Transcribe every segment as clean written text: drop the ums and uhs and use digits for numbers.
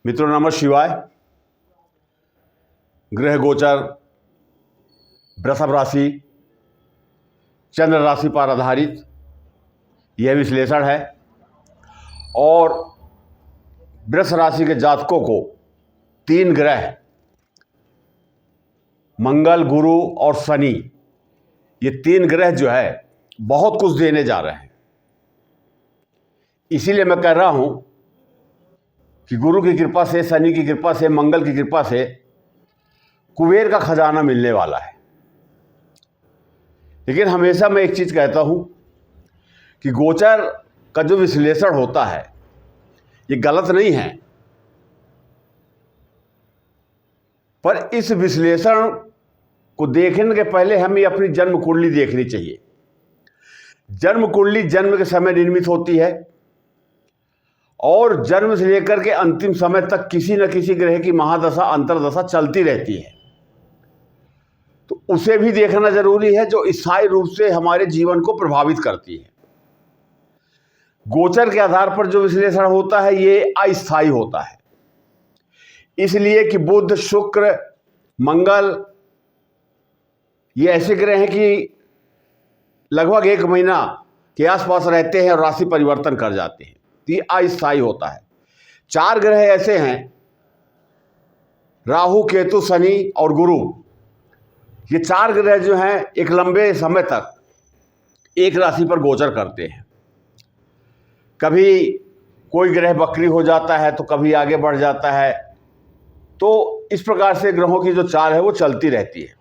मित्रों नमः शिवाय। ग्रह गोचर, वृषभ राशि, चंद्र राशि पर आधारित यह विश्लेषण है और वृष राशि के जातकों को 3 ग्रह मंगल, गुरु और शनि, ये 3 ग्रह जो है बहुत कुछ देने जा रहे हैं। इसीलिए मैं कह रहा हूं कि गुरु की कृपा से, शनि की कृपा से, मंगल की कृपा से कुबेर का खजाना मिलने वाला है। लेकिन हमेशा मैं एक चीज कहता हूं कि गोचर का जो विश्लेषण होता है ये गलत नहीं है, पर इस विश्लेषण को देखने के पहले हमें अपनी जन्म कुंडली देखनी चाहिए। जन्म कुंडली जन्म के समय निर्मित होती है और जन्म से लेकर के अंतिम समय तक किसी न किसी ग्रह की महादशा, अंतरदशा चलती रहती है। तो उसे भी देखना जरूरी है जो स्थायी रूप से हमारे जीवन को प्रभावित करती है। गोचर के आधार पर जो विश्लेषण होता है ये अस्थायी होता है, इसलिए कि बुध, शुक्र, मंगल ये ऐसे ग्रह हैं कि लगभग 1 महीना के आसपास रहते हैं और राशि परिवर्तन कर जाते हैं। तो ये अस्थायी होता है। 4 ग्रह ऐसे हैं, राहु, केतु, शनि और गुरु। ये 4 ग्रह जो हैं एक लंबे समय तक एक राशि पर गोचर करते हैं। कभी कोई ग्रह वक्री हो जाता है तो कभी आगे बढ़ जाता है। तो इस प्रकार से ग्रहों की जो चाल है वो चलती रहती है।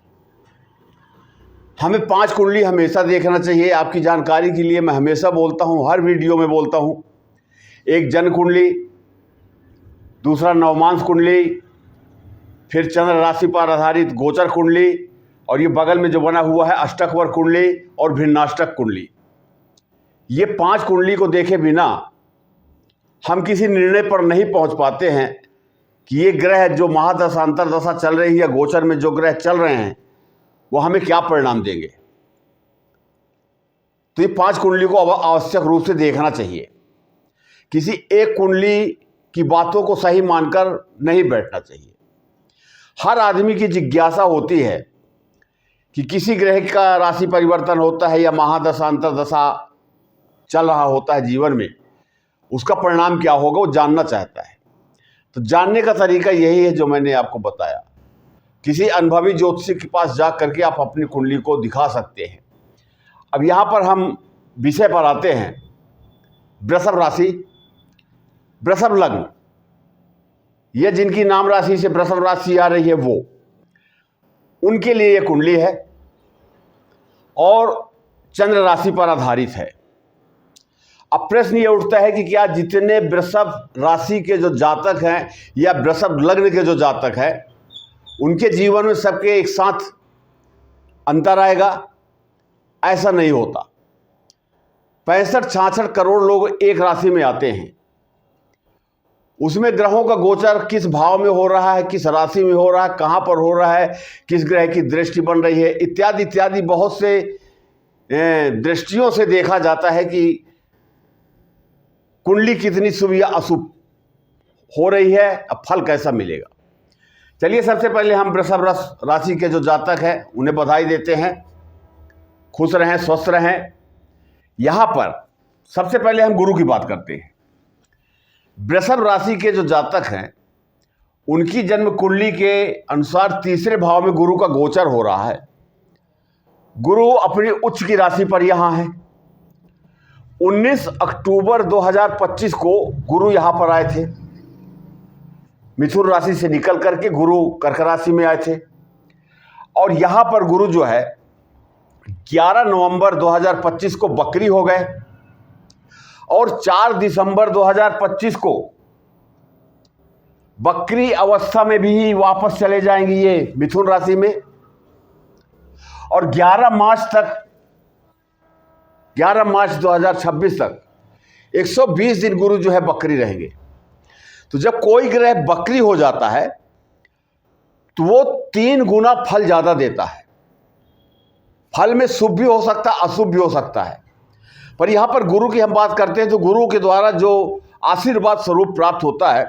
हमें 5 कुंडली हमेशा देखना चाहिए। आपकी जानकारी के लिए मैं हमेशा बोलता हूँ, हर वीडियो में बोलता हूँ, एक जन्म कुंडली, दूसरा नवमांश कुंडली, फिर चंद्र राशि पर आधारित गोचर कुंडली और ये बगल में जो बना हुआ है अष्टकवर कुंडली और भिन्नाष्टक कुंडली। ये 5 कुंडली को देखे बिना हम किसी निर्णय पर नहीं पहुंच पाते हैं कि ये ग्रह जो महादशा, अंतरदशा चल रही है या गोचर में जो ग्रह चल रहे हैं वो हमें क्या परिणाम देंगे। तो ये 5 कुंडली को आवश्यक रूप से देखना चाहिए। किसी एक कुंडली की बातों को सही मानकर नहीं बैठना चाहिए। हर आदमी की जिज्ञासा होती है कि किसी ग्रह का राशि परिवर्तन होता है या महादशा, अंतरदशा चल रहा होता है जीवन में, उसका परिणाम क्या होगा वो जानना चाहता है। तो जानने का तरीका यही है जो मैंने आपको बताया। किसी अनुभवी ज्योतिषी के पास जा करके आप अपनी कुंडली को दिखा सकते हैं। अब यहाँ पर हम विषय पर आते हैं। वृषभ राशि, वृषभ लग्न, ये जिनकी नाम राशि से वृषभ राशि आ रही है वो, उनके लिए ये कुंडली है और चंद्र राशि पर आधारित है। अब प्रश्न ये उठता है कि क्या जितने वृषभ राशि के जो जातक हैं या वृषभ लग्न के जो जातक हैं उनके जीवन में सबके एक साथ अंतर आएगा? ऐसा नहीं होता। 65-66 करोड़ लोग एक राशि में आते हैं। उसमें ग्रहों का गोचर किस भाव में हो रहा है, किस राशि में हो रहा है, कहां पर हो रहा है, किस ग्रह की दृष्टि बन रही है, इत्यादि इत्यादि बहुत से दृष्टियों से देखा जाता है कि कुंडली कितनी शुभ या अशुभ हो रही है, अब फल कैसा मिलेगा। चलिए सबसे पहले हम वृषभ राशि के जो जातक हैं उन्हें बधाई देते हैं। खुश रहें, स्वस्थ रहें। यहां पर सबसे पहले हम गुरु की बात करते हैं। वृषभ राशि के जो जातक हैं उनकी जन्म कुंडली के अनुसार 3रे भाव में गुरु का गोचर हो रहा है। गुरु अपनी उच्च की राशि पर यहां है। 19 अक्टूबर 2025 को गुरु यहां पर आए थे। मिथुन राशि से निकल करके गुरु कर्क राशि में आए थे और यहां पर गुरु जो है 11 नवंबर 2025 को बकरी हो गए और 4 दिसंबर 2025 को बकरी अवस्था में भी वापस चले जाएंगे ये मिथुन राशि में और 11 मार्च 2026 तक 120 दिन गुरु जो है बकरी रहेंगे। तो जब कोई ग्रह बकरी हो जाता है तो वो 3 गुना फल ज्यादा देता है। फल में शुभ भी हो सकता है, अशुभ भी हो सकता है, पर यहां पर गुरु की हम बात करते हैं तो गुरु के द्वारा जो आशीर्वाद स्वरूप प्राप्त होता है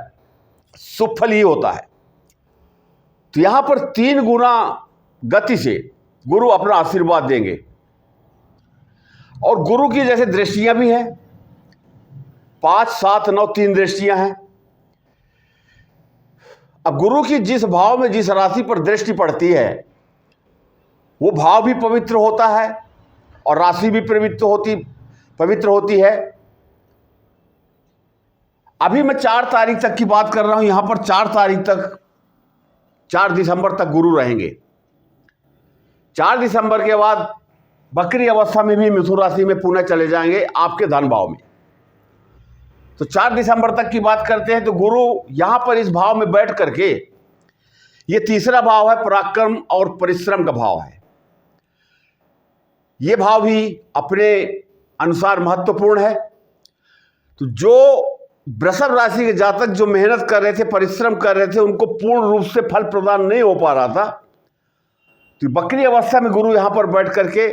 शुभ फल ही होता है। तो यहां पर 3 गुना गति से गुरु अपना आशीर्वाद देंगे। और गुरु की जैसे दृष्टियां भी हैं, 5, 7, 9 3 दृष्टियां हैं। अब गुरु की जिस भाव में जिस राशि पर दृष्टि पड़ती है वो भाव भी पवित्र होता है और राशि भी पवित्र होती है। अभी मैं 4 तारीख तक की बात कर रहा हूं। यहां पर 4 तारीख तक, 4 दिसंबर तक गुरु रहेंगे। 4 दिसंबर के बाद बकरी अवस्था में भी मिथुन राशि में पुनः चले जाएंगे आपके धन भाव में। तो 4 दिसंबर तक की बात करते हैं तो गुरु यहां पर इस भाव में बैठ करके, ये तीसरा भाव है, पराक्रम और परिश्रम का भाव है। ये भाव भी अपने अनुसार महत्वपूर्ण है। तो जो वृषभ राशि के जातक जो मेहनत कर रहे थे, परिश्रम कर रहे थे, उनको पूर्ण रूप से फल प्रदान नहीं हो पा रहा था, तो बकरी अवस्था में गुरु यहां पर बैठ करके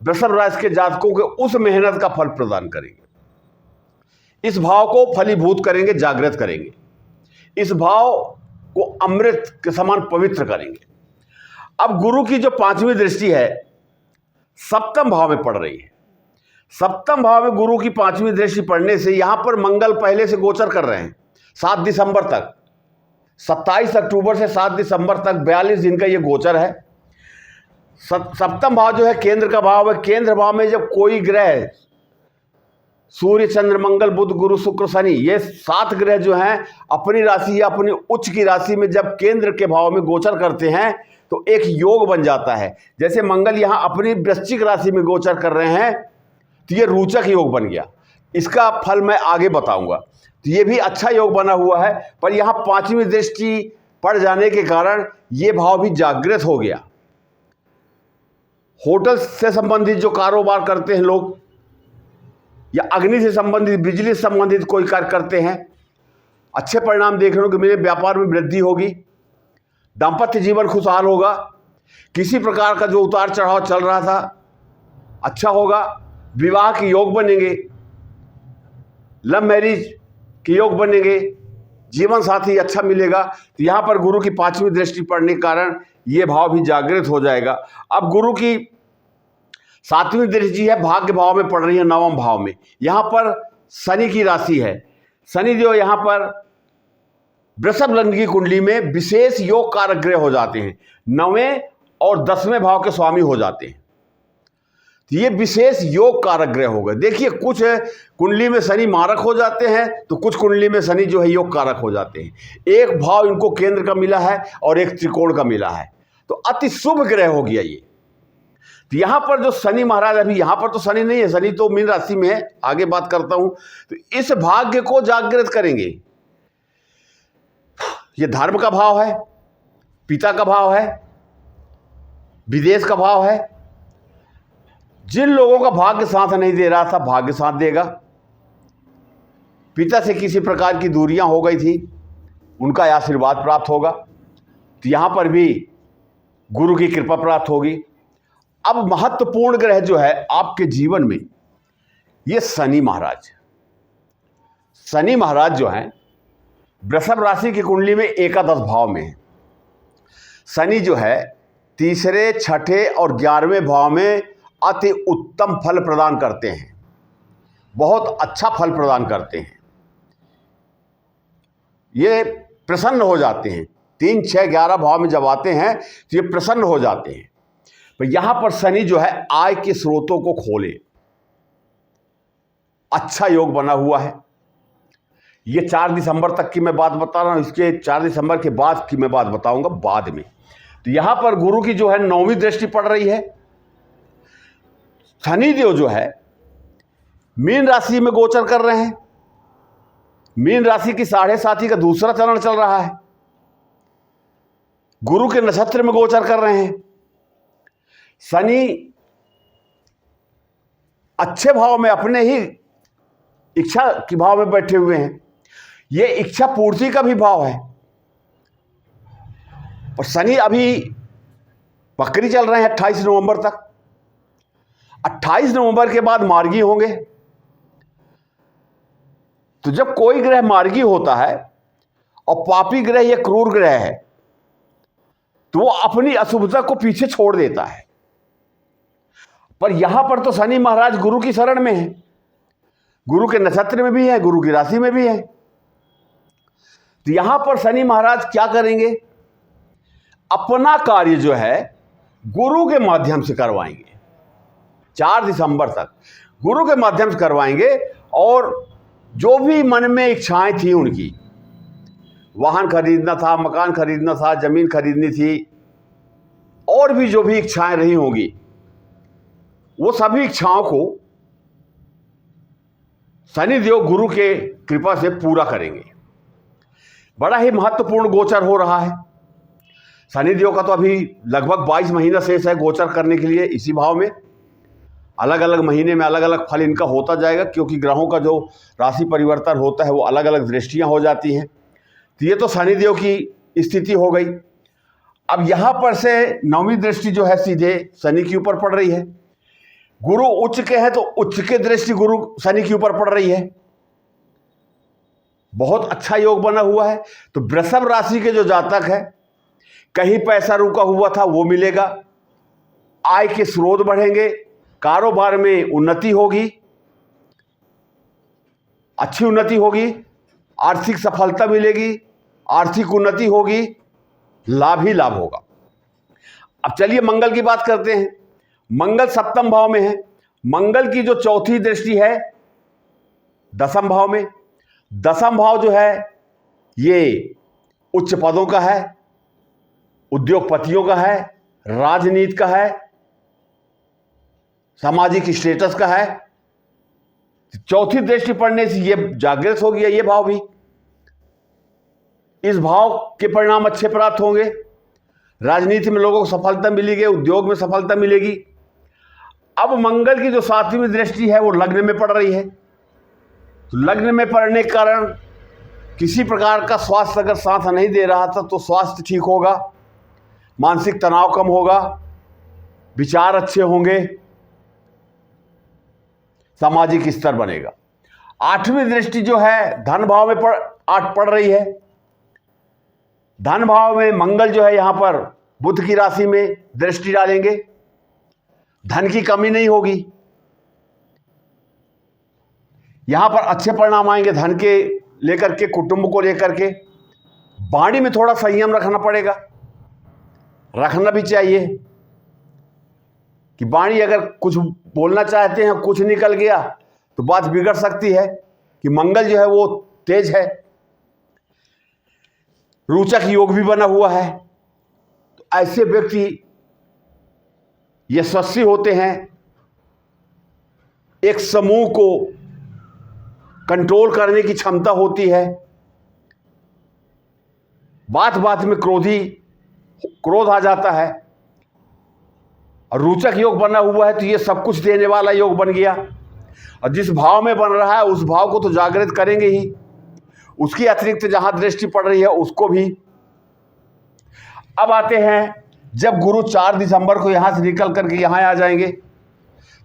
वृषभ राशि के जातकों के उस मेहनत का फल प्रदान करेंगे। इस भाव को फलीभूत करेंगे, जागृत करेंगे। इस भाव को अमृत के समान पवित्र करेंगे। अब गुरु की जो 5वीं दृष्टि है सप्तम भाव में पड़ रही है। सप्तम भाव में गुरु की 5वीं दृष्टि पड़ने से यहां पर मंगल पहले से गोचर कर रहे हैं 7 दिसंबर तक। 27 अक्टूबर से 7 दिसंबर तक 42 दिन का ये गोचर है। सप्तम भाव जो है केंद्र का भाव है। केंद्र भाव में जब कोई ग्रह, सूर्य, चंद्र, मंगल, बुध, गुरु, शुक्र, शनि, ये 7 ग्रह जो हैं अपनी राशि या अपनी उच्च की राशि में जब केंद्र के भाव में गोचर करते हैं तो एक योग बन जाता है। जैसे मंगल यहां अपनी वृश्चिक राशि में गोचर कर रहे हैं तो ये रोचक योग बन गया। इसका फल मैं आगे बताऊंगा। तो ये भी अच्छा योग बना हुआ है, पर यहां 5वीं दृष्टि पड़ जाने के कारण ये भाव भी जागृत हो गया। होटल से संबंधित जो कारोबार करते हैं लोग, या अग्नि से संबंधित, बिजली से संबंधित कोई कार्य करते हैं, अच्छे परिणाम देख रहे हो कि मेरे व्यापार में वृद्धि होगी, दाम्पत्य जीवन खुशहाल होगा, किसी प्रकार का जो उतार चढ़ाव चल रहा था अच्छा होगा, विवाह के योग बनेंगे, लव मैरिज के योग बनेंगे, जीवन साथी अच्छा मिलेगा। तो यहां पर गुरु की 5वीं दृष्टि पड़ने के कारण यह भाव भी जागृत हो जाएगा। अब गुरु की 7वीं दृष्टि है भाग्य भाव में पड़ रही है, 9वें भाव में। यहां पर शनि की राशि है। शनि जो यहां पर वृषभ लग्न की कुंडली में विशेष योग कारक ग्रह हो जाते हैं, 9वें और 10वें भाव के स्वामी हो जाते हैं। तो ये विशेष योग कारक ग्रह हो गए। देखिए, कुछ कुंडली में शनि मारक हो जाते हैं तो कुछ कुंडली में शनि जो है योग कारक हो जाते हैं। एक भाव इनको केंद्र का मिला है और एक त्रिकोण का मिला है, तो अति शुभ ग्रह हो गया ये। तो यहां पर जो शनि महाराज, अभी यहां पर तो शनि नहीं है, शनि तो मीन राशि में है, आगे बात करता हूं। तो इस भाग्य को जागृत करेंगे। ये धर्म का भाव है, पिता का भाव है, विदेश का भाव है। जिन लोगों का भाग्य साथ नहीं दे रहा था, भाग्य साथ देगा। पिता से किसी प्रकार की दूरियां हो गई थी, उनका आशीर्वाद प्राप्त होगा। तो यहां पर भी गुरु की कृपा प्राप्त होगी। अब महत्वपूर्ण ग्रह जो है आपके जीवन में, ये शनि महाराज। शनि महाराज जो हैं वृषभ राशि की कुंडली में एकादश भाव में है। शनि जो है 3रे, 6ठे और 11वें भाव में अति उत्तम फल प्रदान करते हैं, बहुत अच्छा फल प्रदान करते हैं। ये प्रसन्न हो जाते हैं, 3, 6, 11 भाव में जब आते हैं तो ये प्रसन्न हो जाते हैं। पर यहां पर शनि जो है आय के स्रोतों को खोले, अच्छा योग बना हुआ है। ये 4 दिसंबर तक की मैं बात बता रहा हूं, इसके 4 दिसंबर के बाद की मैं बात बताऊंगा बाद में। तो यहां पर गुरु की जो है 9वीं दृष्टि पड़ रही है। शनिदेव जो है मीन राशि में गोचर कर रहे हैं। मीन राशि की 7.5 का दूसरा चरण चल रहा है। गुरु के नक्षत्र में गोचर कर रहे हैं। शनि अच्छे भाव में, अपने ही इच्छा के भाव में बैठे हुए हैं। यह इच्छा पूर्ति का भी भाव है। और शनि अभी बकरी चल रहे हैं 28 नवंबर तक। 28 नवंबर के बाद मार्गी होंगे। तो जब कोई ग्रह मार्गी होता है और पापी ग्रह या क्रूर ग्रह है तो वो अपनी अशुभता को पीछे छोड़ देता है। पर यहां पर तो शनि महाराज गुरु की शरण में है, गुरु के नक्षत्र में भी है, गुरु की राशि में भी है। तो यहां पर शनि महाराज क्या करेंगे, अपना कार्य जो है गुरु के माध्यम से करवाएंगे। 4 दिसंबर तक गुरु के माध्यम से करवाएंगे और जो भी मन में इच्छाएं थी उनकी, वाहन खरीदना था, मकान खरीदना था, जमीन खरीदनी थी, और भी जो भी इच्छाएं रही होंगी, वो सभी इच्छाओं को शनिदेव गुरु के कृपा से पूरा करेंगे। बड़ा ही महत्वपूर्ण गोचर हो रहा है। शनिदेव का तो अभी लगभग 22 महीना शेष है गोचर करने के लिए इसी भाव में। अलग अलग महीने में अलग अलग फल इनका होता जाएगा, क्योंकि ग्रहों का जो राशि परिवर्तन होता है वो अलग अलग दृष्टियां हो जाती हैं। तो ये तो शनिदेव की स्थिति हो गई। अब यहां पर से 9वीं दृष्टि जो है सीधे शनि के ऊपर पड़ रही है। गुरु उच्च के हैं तो उच्च के दृष्टि गुरु शनि के ऊपर पड़ रही है। बहुत अच्छा योग बना हुआ है। तो वृषभ राशि के जो जातक है, कहीं पैसा रुका हुआ था वो मिलेगा, आय के स्रोत बढ़ेंगे, कारोबार में उन्नति होगी, अच्छी उन्नति होगी, आर्थिक सफलता मिलेगी, आर्थिक उन्नति होगी, लाभ ही लाभ होगा। अब चलिए मंगल की बात करते हैं। मंगल 7वें भाव में है। मंगल की जो चौथी दृष्टि है 10वें भाव में। 10वां भाव जो है ये उच्च पदों का है, उद्योगपतियों का है, राजनीति का है, सामाजिक स्टेटस का है। चौथी दृष्टि पड़ने से ये जागृत हो गया ये भाव भी। इस भाव के परिणाम अच्छे प्राप्त होंगे। राजनीति में लोगों को सफलता मिलेगी, उद्योग में सफलता मिलेगी। अब मंगल की जो 7वीं दृष्टि है वो लग्न में पड़ रही है। तो लग्न में पड़ने के कारण किसी प्रकार का स्वास्थ्य अगर साथ नहीं दे रहा था तो स्वास्थ्य ठीक होगा, मानसिक तनाव कम होगा, विचार अच्छे होंगे, सामाजिक स्तर बनेगा। 8वीं दृष्टि जो है धन भाव में पड़ रही है। धन भाव में मंगल जो है यहां पर बुध की राशि में दृष्टि डालेंगे। धन की कमी नहीं होगी, यहां पर अच्छे परिणाम आएंगे धन के लेकर के, कुटुंब को लेकर के। वाणी में थोड़ा संयम रखना पड़ेगा, रखना भी चाहिए कि वाणी अगर कुछ बोलना चाहते हैं कुछ निकल गया तो बात बिगड़ सकती है, कि मंगल जो है वो तेज है। रोचक योग भी बना हुआ है। तो ऐसे व्यक्ति यशस्वी होते हैं, एक समूह को कंट्रोल करने की क्षमता होती है, बात बात में क्रोध आ जाता है। और रोचक योग बना हुआ है तो ये सब कुछ देने वाला योग बन गया। और जिस भाव में बन रहा है उस भाव को तो जागृत करेंगे ही, उसकी अतिरिक्त जहां दृष्टि पड़ रही है उसको भी। अब आते हैं जब गुरु 4 दिसंबर को यहां से निकल करके यहां आ जाएंगे,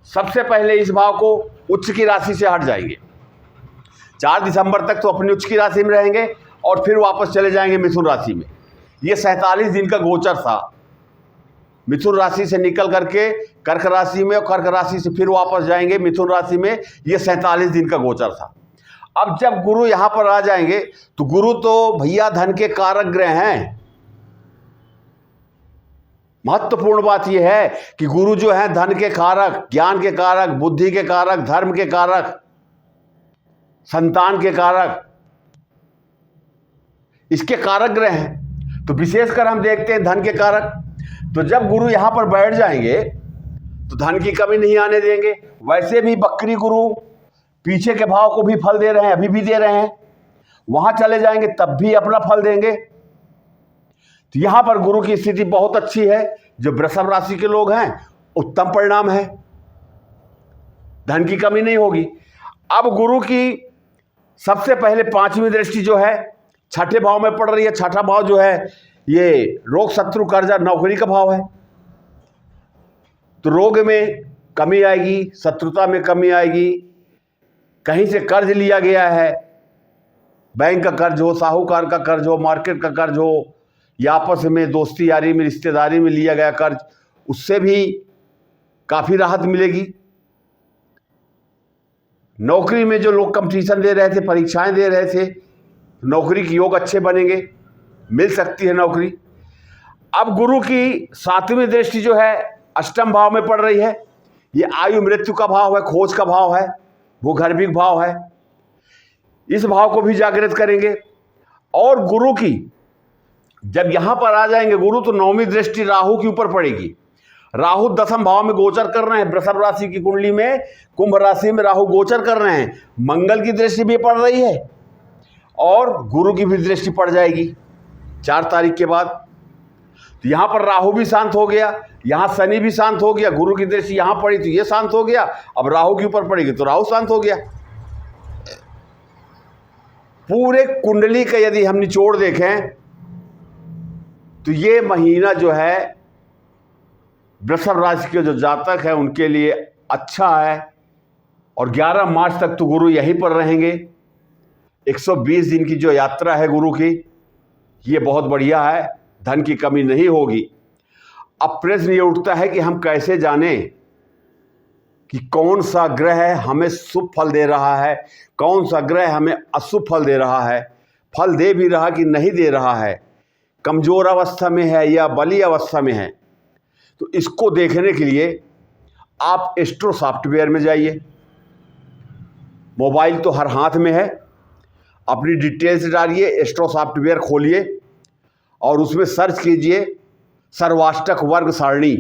सबसे पहले इस भाव को उच्च की राशि से हट जाएंगे। 4 दिसंबर तक तो अपनी उच्च की राशि में रहेंगे और फिर वापस चले जाएंगे मिथुन राशि में। ये 47 दिन का गोचर था। मिथुन राशि से निकल करके कर्क राशि में और कर्क राशि से फिर वापस जाएंगे मिथुन राशि में। ये 47 दिन का गोचर था। अब जब गुरु यहां पर आ जाएंगे तो गुरु तो भैया धन के कारक ग्रह हैं। महत्वपूर्ण बात यह है कि गुरु जो है धन के कारक, ज्ञान के कारक, बुद्धि के कारक, धर्म के कारक, संतान के कारक, इसके कारक ग्रह हैं। तो विशेषकर हम देखते हैं धन के कारक। तो जब गुरु यहां पर बैठ जाएंगे तो धन की कमी नहीं आने देंगे। वैसे भी बकरी गुरु पीछे के भाव को भी फल दे रहे हैं, अभी भी दे रहे हैं, वहां चले जाएंगे तब भी अपना फल देंगे। तो यहां पर गुरु की स्थिति बहुत अच्छी है। जो वृषभ राशि के लोग हैं उत्तम परिणाम है, धन की कमी नहीं होगी। अब गुरु की सबसे पहले 5वीं दृष्टि जो है 6ठे भाव में पड़ रही है। 6ठा भाव जो है ये रोग, शत्रु, कर्जा, नौकरी का भाव है। तो रोग में कमी आएगी, शत्रुता में कमी आएगी, कहीं से कर्ज लिया गया है बैंक का कर्ज हो, साहूकार का कर्ज हो, मार्केट का कर्ज हो, या आपस में दोस्ती यारी में रिश्तेदारी में लिया गया कर्ज, उससे भी काफ़ी राहत मिलेगी। नौकरी में जो लोग कंपटीशन दे रहे थे, परीक्षाएं दे रहे थे, नौकरी के योग अच्छे बनेंगे, मिल सकती है नौकरी। अब गुरु की 7वीं दृष्टि जो है अष्टम भाव में पड़ रही है। ये आयु मृत्यु का भाव है, खोज का भाव है, भूगर्भिक भाव है। इस भाव को भी जागृत करेंगे। और गुरु की जब यहां पर आ जाएंगे गुरु, तो 9वीं दृष्टि राहु के ऊपर पड़ेगी। राहु 10वें भाव में गोचर कर रहे हैं। वृषभ राशि की कुंडली में कुंभ राशि में राहु गोचर कर रहे हैं। मंगल की दृष्टि भी पड़ रही है और गुरु की भी दृष्टि पड़ जाएगी 4 तारीख के बाद। तो यहां पर राहु भी शांत हो गया, यहां शनि भी शांत हो गया। गुरु की दृष्टि यहां पड़ी तो ये शांत हो गया, अब राहु के ऊपर पड़ेगी तो राहु शांत हो गया। पूरे कुंडली का यदि हम निचोड़ देखें तो ये महीना जो है वृषभ राशि के जो जातक है उनके लिए अच्छा है। और 11 मार्च तक तो गुरु यहीं पर रहेंगे। 120 दिन की जो यात्रा है गुरु की, ये बहुत बढ़िया है, धन की कमी नहीं होगी। अब प्रश्न ये उठता है कि हम कैसे जानें कि कौन सा ग्रह हमें शुभ फल दे रहा है, कौन सा ग्रह हमें अशुभ फल दे रहा है, फल दे भी रहा कि नहीं दे रहा है, कमजोर अवस्था में है या बली अवस्था में है। तो इसको देखने के लिए आप एस्ट्रो सॉफ्टवेयर में जाइए। मोबाइल तो हर हाथ में है, अपनी डिटेल्स डालिए, एस्ट्रो सॉफ्टवेयर खोलिए और उसमें सर्च कीजिए सर्वाष्टक वर्ग सारणी।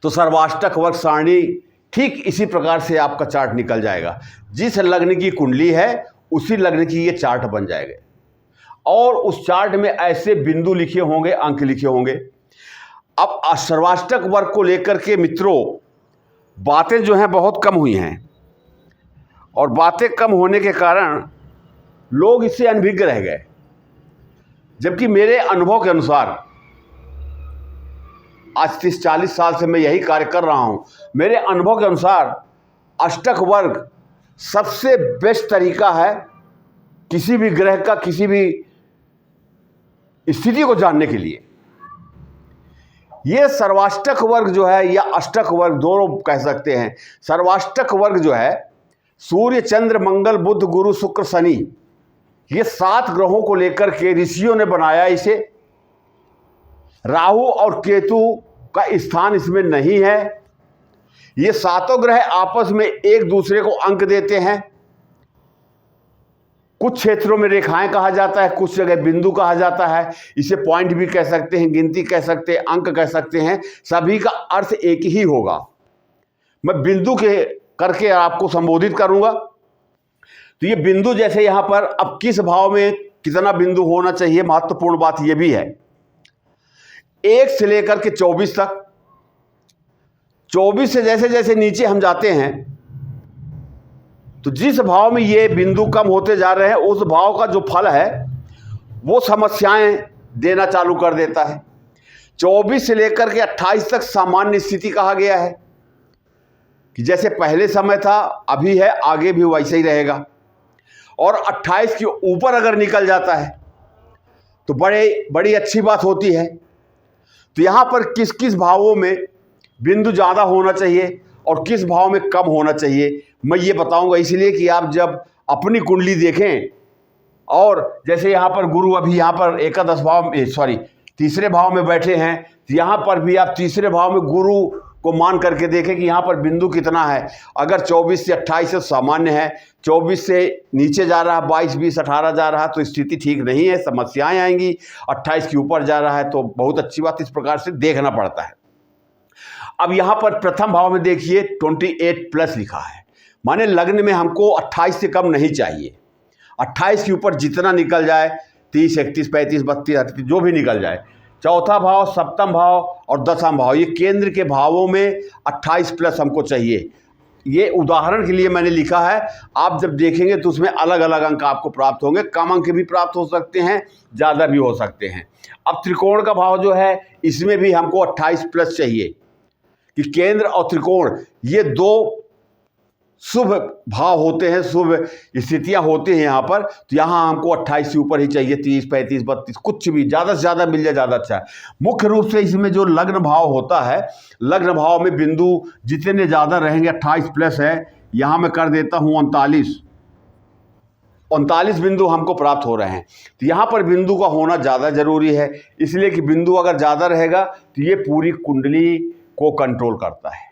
तो सर्वाष्टक वर्ग सारणी ठीक इसी प्रकार से आपका चार्ट निकल जाएगा। जिस लग्न की कुंडली है उसी लग्न की ये चार्ट बन जाएगा और उस चार्ट में ऐसे बिंदु लिखे होंगे, अंक लिखे होंगे। अब सर्वाष्टक वर्ग को लेकर के मित्रों बातें जो हैं बहुत कम हुई हैं और बातें कम होने के कारण लोग इससे अनभिज्ञ रह गए। जबकि मेरे अनुभव के अनुसार, आज 30-40 साल से मैं यही कार्य कर रहा हूं, मेरे अनुभव के अनुसार अष्टक वर्ग सबसे बेस्ट तरीका है किसी भी ग्रह का किसी भी स्थिति को जानने के लिए। ये सर्वाष्टक वर्ग जो है या अष्टक वर्ग दोनों कह सकते हैं। सर्वाष्टक वर्ग जो है सूर्य, चंद्र, मंगल, बुध, गुरु, शुक्र, शनि, ये 7 ग्रहों को लेकर के ऋषियों ने बनाया इसे। राहु और केतु का स्थान इसमें नहीं है। ये 7 ग्रह आपस में एक दूसरे को अंक देते हैं। कुछ क्षेत्रों में रेखाएं कहा जाता है, कुछ जगह बिंदु कहा जाता है। इसे पॉइंट भी कह सकते हैं, गिनती कह सकते हैं, अंक कह सकते हैं। सभी का अर्थ एक ही होगा। मैं बिंदु के करके आपको संबोधित करूंगा। तो ये बिंदु जैसे यहां पर अब किस भाव में कितना बिंदु होना चाहिए, महत्वपूर्ण बात यह भी है। 1 से लेकर के 24 तक, 24 से जैसे जैसे नीचे हम जाते हैं तो जिस भाव में ये बिंदु कम होते जा रहे हैं उस भाव का जो फल है वो समस्याएं देना चालू कर देता है। 24 से लेकर के 28 तक सामान्य स्थिति कहा गया है कि जैसे पहले समय था अभी है, आगे भी वैसे ही रहेगा। और 28 के ऊपर अगर निकल जाता है तो बड़ी अच्छी बात होती है। तो यहाँ पर किस किस भावों में बिंदु ज़्यादा होना चाहिए और किस भाव में कम होना चाहिए मैं ये बताऊंगा। इसलिए कि आप जब अपनी कुंडली देखें और जैसे यहाँ पर गुरु अभी यहाँ पर एकादश भाव में तीसरे भाव में बैठे हैं, तो यहाँ पर भी आप तीसरे भाव में गुरु को मान करके देखें कि यहाँ पर बिंदु कितना है। अगर 24 से 28 से सामान्य है, 24 से नीचे जा रहा है, 22, 20, 18 जा रहा है तो स्थिति ठीक नहीं है, समस्याएं आएंगी। 28 के ऊपर जा रहा है तो बहुत अच्छी बात। इस प्रकार से देखना पड़ता है। अब यहाँ पर प्रथम भाव में देखिए 28+ लिखा है, माने लग्न में हमको 28 से कम नहीं चाहिए। 28 के ऊपर जितना निकल जाए, 30, 31, 35, 32, 38 जो भी निकल जाए। चौथा भाव, सप्तम भाव और 10वां भाव, ये केंद्र के भावों में 28+ हमको चाहिए। ये उदाहरण के लिए मैंने लिखा है। आप जब देखेंगे तो उसमें अलग अलग अंक आपको प्राप्त होंगे। कम अंक भी प्राप्त हो सकते हैं, ज़्यादा भी हो सकते हैं। अब त्रिकोण का भाव जो है इसमें भी हमको 28+ चाहिए कि केंद्र और त्रिकोण ये 2 शुभ भाव होते हैं, शुभ स्थितियां होती हैं यहाँ पर, तो यहाँ हमको 28 से ऊपर ही चाहिए, 30, 35, 32, कुछ भी ज़्यादा से ज़्यादा मिल जाए ज़्यादा अच्छा है। मुख्य रूप से इसमें जो लग्न भाव होता है, लग्न भाव में बिंदु जितने ज़्यादा रहेंगे, 28 प्लस है, यहाँ मैं कर देता हूँ 39 बिंदु हमको प्राप्त हो रहे हैं। तो यहाँ पर बिंदु का होना ज़्यादा जरूरी है, इसलिए कि बिंदु अगर ज़्यादा रहेगा तो ये पूरी कुंडली को कंट्रोल करता है,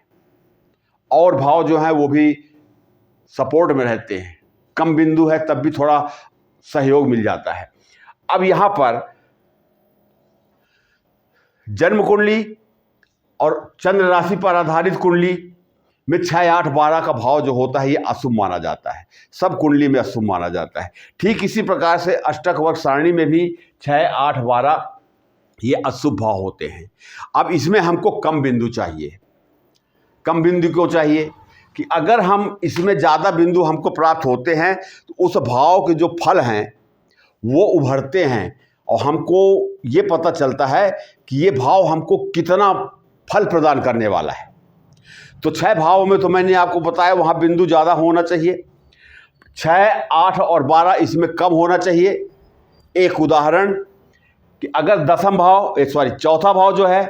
और भाव जो है वो भी सपोर्ट में रहते हैं। कम बिंदु है तब भी थोड़ा सहयोग मिल जाता है। अब यहाँ पर जन्म कुंडली और चंद्र राशि पर आधारित कुंडली में 6, 8, 12 का भाव जो होता है ये अशुभ माना जाता है, सब कुंडली में अशुभ माना जाता है। ठीक इसी प्रकार से अष्टक वर्ग सारणी में भी 6, 8, 12 ये अशुभ भाव होते हैं। अब इसमें हमको कम बिंदु चाहिए। कम बिंदु क्यों चाहिए? कि अगर हम इसमें ज़्यादा बिंदु हमको प्राप्त होते हैं तो उस भाव के जो फल हैं वो उभरते हैं, और हमको ये पता चलता है कि ये भाव हमको कितना फल प्रदान करने वाला है। तो 6 भाव में तो मैंने आपको बताया वहाँ बिंदु ज़्यादा होना चाहिए, 6, 8 और 12 इसमें कम होना चाहिए। एक उदाहरण कि अगर चौथा भाव जो है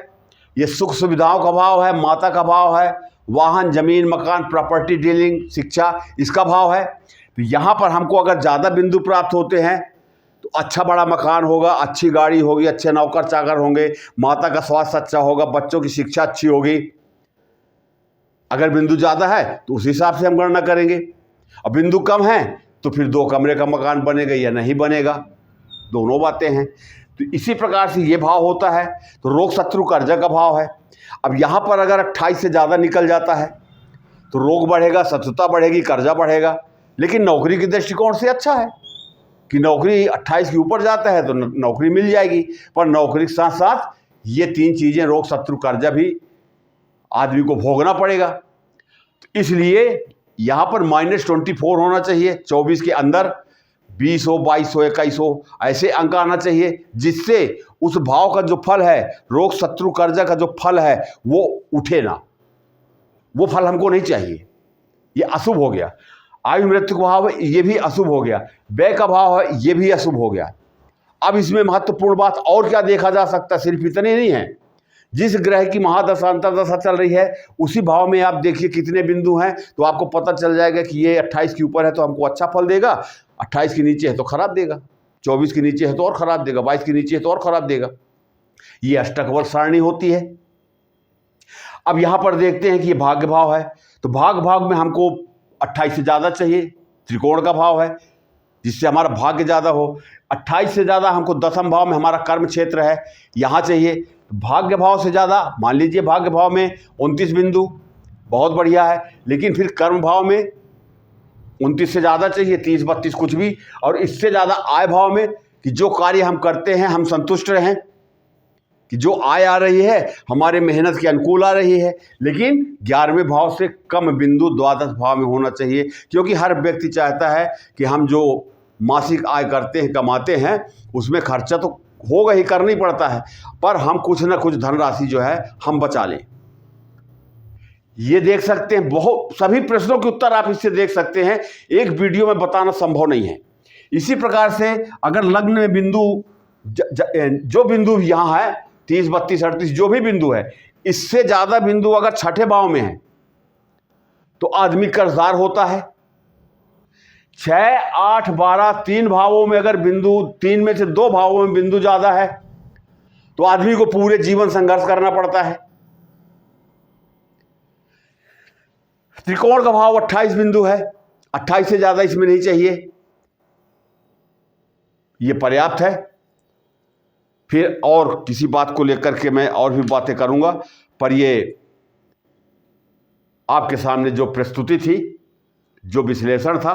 ये सुख सुविधाओं का भाव है, माता का भाव है, वाहन, जमीन, मकान, प्रॉपर्टी डीलिंग, शिक्षा, इसका भाव है। तो यहाँ पर हमको अगर ज़्यादा बिंदु प्राप्त होते हैं तो अच्छा बड़ा मकान होगा, अच्छी गाड़ी होगी, अच्छे नौकर चाकर होंगे, माता का स्वास्थ्य अच्छा होगा, बच्चों की शिक्षा अच्छी होगी। अगर बिंदु ज़्यादा है तो उस हिसाब से हम गणना करेंगे। और बिंदु कम है तो फिर 2 कमरे का मकान बनेगा या नहीं बनेगा, दोनों बातें हैं। तो इसी प्रकार से ये भाव होता है। तो रोग, शत्रु, कर्जा का भाव है। अब यहाँ पर अगर 28 से ज़्यादा निकल जाता है तो रोग बढ़ेगा, शत्रुता बढ़ेगी, कर्जा बढ़ेगा। लेकिन नौकरी के दृष्टिकोण से अच्छा है कि नौकरी 28 के ऊपर जाता है तो नौकरी मिल जाएगी, पर नौकरी के साथ साथ ये 3 चीज़ें, रोग, शत्रु, कर्जा भी आदमी को भोगना पड़ेगा। तो इसलिए यहाँ पर -24 होना चाहिए, 24 के अंदर 20 हो, 22 हो, 21 हो, ऐसे अंक आना चाहिए, जिससे उस भाव का जो फल है, रोग, शत्रु, कर्जा का जो फल है वो उठे ना। वो फल हमको नहीं चाहिए, ये अशुभ हो गया। आयु मृत्यु का भाव है, ये भी अशुभ हो गया। व्यय का भाव है, ये भी अशुभ हो गया। अब इसमें महत्वपूर्ण बात और क्या देखा जा सकता है, सिर्फ इतने नहीं है। जिस ग्रह की महादशा अंतर्दशा चल रही है उसी भाव में आप देखिए कितने बिंदु हैं, तो आपको पता चल जाएगा कि ये 28 के ऊपर है तो हमको अच्छा फल देगा, 28 के नीचे है तो खराब देगा, 24 के नीचे है तो और खराब देगा, 22 के नीचे है तो और खराब देगा। ये अष्टक वर्ग सारणी होती है। अब यहाँ पर देखते हैं कि ये भाग्य भाव है, तो भाग में हमको 28 से ज़्यादा चाहिए। त्रिकोण का भाव है जिससे हमारा भाग्य ज़्यादा हो। 28 से ज़्यादा हमको 10वें भाव में हमारा कर्म क्षेत्र है, यहाँ चाहिए। भाग्य भाव से ज़्यादा, मान लीजिए भाग्य भाव में 29 बिंदु, बहुत बढ़िया है। लेकिन फिर कर्म भाव में 29 से ज़्यादा चाहिए, 30, 32 कुछ भी। और इससे ज़्यादा आय भाव में कि जो कार्य हम करते हैं हम संतुष्ट रहें, कि जो आय आ रही है हमारे मेहनत के अनुकूल आ रही है। लेकिन 11वें भाव से कम बिंदु 12 भाव में होना चाहिए, क्योंकि हर व्यक्ति चाहता है कि हम जो मासिक आय करते हैं, कमाते हैं, उसमें खर्चा तो होगा ही, करना ही पड़ता है, पर हम कुछ ना कुछ धनराशि जो है हम बचा लें। ये देख सकते हैं, बहुत सभी प्रश्नों के उत्तर आप इससे देख सकते हैं, एक वीडियो में बताना संभव नहीं है। इसी प्रकार से अगर लग्न में बिंदु जो बिंदु यहाँ है 30, 32, 38 जो भी बिंदु है, इससे ज़्यादा बिंदु अगर 6ठे भाव में है तो आदमी कर्जदार होता है। 6, 8, 12 3 भावों में अगर बिंदु, 3 में से 2 भावों में बिंदु ज़्यादा है तो आदमी को पूरे जीवन संघर्ष करना पड़ता है। त्रिकोण का भाव 28 बिंदु है, 28 से ज़्यादा इसमें नहीं चाहिए, ये पर्याप्त है। फिर और किसी बात को लेकर के मैं और भी बातें करूंगा, पर ये आपके सामने जो प्रस्तुति थी, जो विश्लेषण था,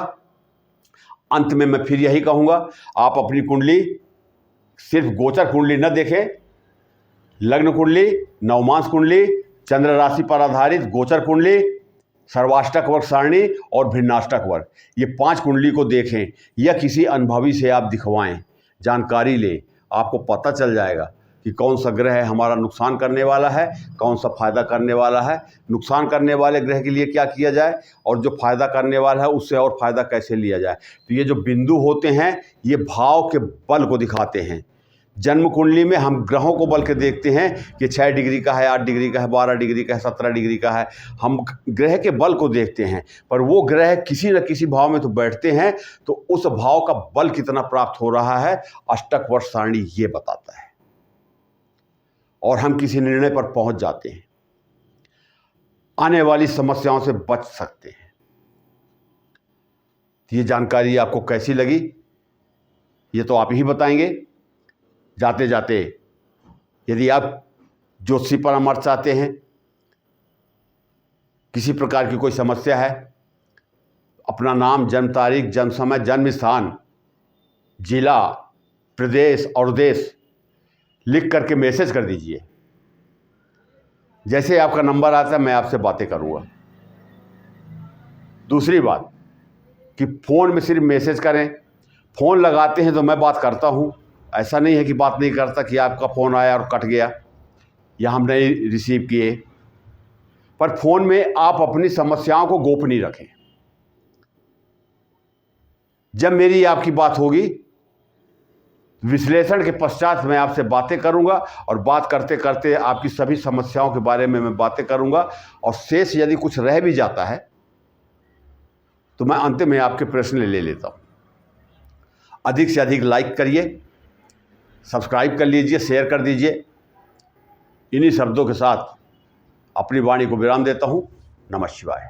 अंत में मैं फिर यही कहूंगा, आप अपनी कुंडली सिर्फ गोचर कुंडली न देखें, लग्न कुंडली, नवमांश कुंडली, चंद्र राशि पर आधारित गोचर कुंडली, सर्वाष्टक वर्ग सारणी और भिन्नाष्टक वर्ग, ये 5 कुंडली को देखें या किसी अनुभवी से आप दिखवाएं, जानकारी लें, आपको पता चल जाएगा कि कि कौन सा ग्रह हमारा नुकसान करने वाला है, कौन सा फायदा करने वाला है, नुकसान करने वाले ग्रह के लिए क्या किया जाए और जो फायदा करने वाला है उससे और फायदा कैसे लिया जाए। तो ये जो बिंदु होते हैं ये भाव के बल को दिखाते हैं। जन्म कुंडली में हम ग्रहों को बल के देखते हैं कि 6 डिग्री का है, 8 डिग्री का है, 12 डिग्री का है, 17 डिग्री का है। हम ग्रह के बल को देखते हैं, पर वो ग्रह किसी न किसी भाव में तो बैठते हैं, तो उस भाव का बल कितना प्राप्त हो रहा है अष्टक वर्ष सारणी ये बताता है, और हम किसी निर्णय पर पहुंच जाते हैं, आने वाली समस्याओं से बच सकते हैं। ये जानकारी आपको कैसी लगी ये तो आप ही बताएंगे। जाते जाते यदि आप ज्योतिषी परामर्श चाहते हैं, किसी प्रकार की कोई समस्या है, अपना नाम, जन्म तारीख, जन्म समय, जन्म स्थान, जिला, प्रदेश और देश लिख करके मैसेज कर दीजिए। जैसे आपका नंबर आता है मैं आपसे बातें करूँगा। दूसरी बात कि फ़ोन में सिर्फ मैसेज करें, फ़ोन लगाते हैं तो मैं बात करता हूँ, ऐसा नहीं है कि बात नहीं करता कि आपका फ़ोन आया और कट गया या हम नहीं रिसीव किए। पर फ़ोन में आप अपनी समस्याओं को गोपनीय रखें। जब मेरी आपकी बात होगी, विश्लेषण के पश्चात मैं आपसे बातें करूंगा और बात करते करते आपकी सभी समस्याओं के बारे में मैं बातें करूंगा, और शेष यदि कुछ रह भी जाता है तो मैं अंत में आपके प्रश्न ले लेता हूं। अधिक से अधिक लाइक करिए, सब्सक्राइब कर लीजिए, शेयर कर दीजिए। इन्हीं शब्दों के साथ अपनी वाणी को विराम देता हूं। नमः शिवाय।